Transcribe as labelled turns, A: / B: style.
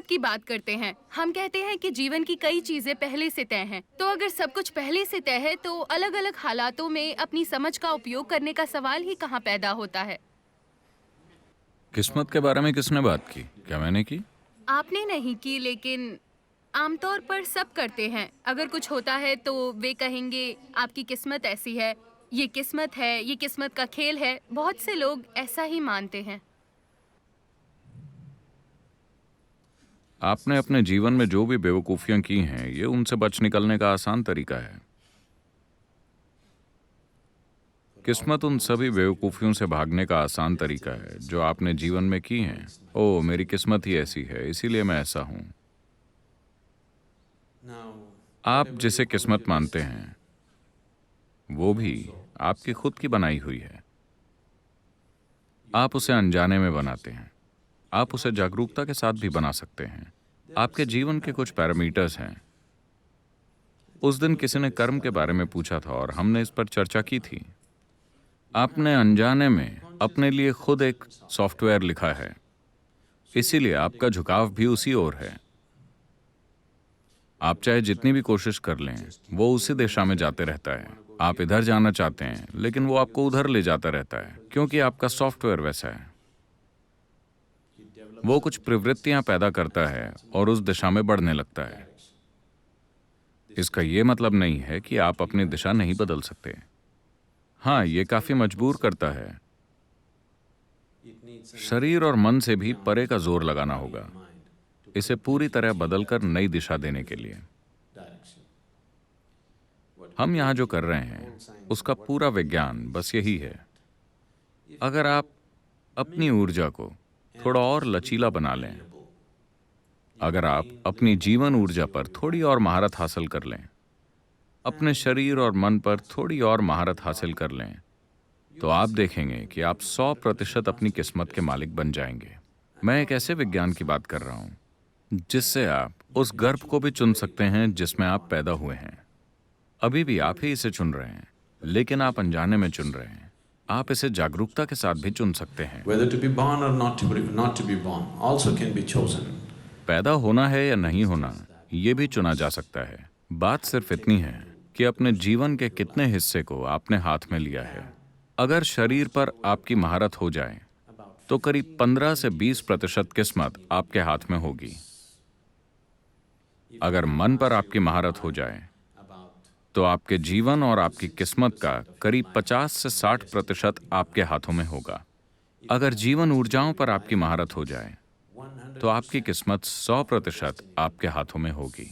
A: किस्मत की बात करते हैं। हम कहते हैं कि जीवन की कई चीजें पहले से तय हैं। तो अगर सब कुछ पहले से तय है तो अलग अलग हालातों में अपनी समझ का उपयोग करने का सवाल ही कहाँ पैदा होता है।
B: किस्मत के बारे में किसने बात की? क्या मैंने की?
A: आपने नहीं की, लेकिन आमतौर पर सब करते हैं। अगर कुछ होता है तो वे कहेंगे आपकी किस्मत ऐसी है, ये किस्मत का खेल है। बहुत से लोग ऐसा ही मानते हैं।
B: आपने अपने जीवन में जो भी बेवकूफियां की हैं, ये उनसे बच निकलने का आसान तरीका है। किस्मत उन सभी बेवकूफियों से भागने का आसान तरीका है जो आपने जीवन में की हैं। ओह, मेरी किस्मत ही ऐसी है, इसीलिए मैं ऐसा हूं। आप जिसे किस्मत मानते हैं वो भी आपकी खुद की बनाई हुई है। आप उसे अनजाने में बनाते हैं। आप उसे जागरूकता के साथ भी बना सकते हैं। आपके जीवन के कुछ पैरामीटर्स हैं। उस दिन किसी ने कर्म के बारे में पूछा था और हमने इस पर चर्चा की थी। आपने अनजाने में अपने लिए खुद एक सॉफ्टवेयर लिखा है, इसीलिए आपका झुकाव भी उसी ओर है। आप चाहे जितनी भी कोशिश कर लें, वो उसी दिशा में जाते रहता है। आप इधर जाना चाहते हैं लेकिन वो आपको उधर ले जाता रहता है, क्योंकि आपका सॉफ्टवेयर वैसा है। वो कुछ प्रवृत्तियां पैदा करता है और उस दिशा में बढ़ने लगता है। इसका ये मतलब नहीं है कि आप अपनी दिशा नहीं बदल सकते। हाँ, ये काफी मजबूर करता है। शरीर और मन से भी परे का जोर लगाना होगा, इसे पूरी तरह बदलकर नई दिशा देने के लिए। हम यहां जो कर रहे हैं उसका पूरा विज्ञान बस यही है। अगर आप अपनी ऊर्जा को थोड़ा और लचीला बना लें, अगर आप अपनी जीवन ऊर्जा पर थोड़ी और महारत हासिल कर लें, अपने शरीर और मन पर थोड़ी और महारत हासिल कर लें, तो आप देखेंगे कि आप 100% अपनी किस्मत के मालिक बन जाएंगे। मैं एक ऐसे विज्ञान की बात कर रहा हूं जिससे आप उस गर्भ को भी चुन सकते हैं जिसमें आप पैदा हुए हैं। अभी भी आप ही इसे चुन रहे हैं, लेकिन आप अनजाने में चुन रहे हैं। आप इसे जागरूकता के साथ भी चुन सकते हैं।
C: Whether to be born or not to be born also can be chosen.
B: पैदा होना है या नहीं होना, ये भी चुना जा सकता है। बात सिर्फ इतनी है कि अपने जीवन के कितने हिस्से को आपने हाथ में लिया है। अगर शरीर पर आपकी महारत हो जाए तो करीब 15 से 20% किस्मत आपके हाथ में होगी। अगर मन पर आपकी महारत हो जाए तो आपके जीवन और आपकी किस्मत का करीब 50 से 60% आपके हाथों में होगा। अगर जीवन ऊर्जाओं पर आपकी महारत हो जाए तो आपकी किस्मत 100% आपके हाथों में होगी।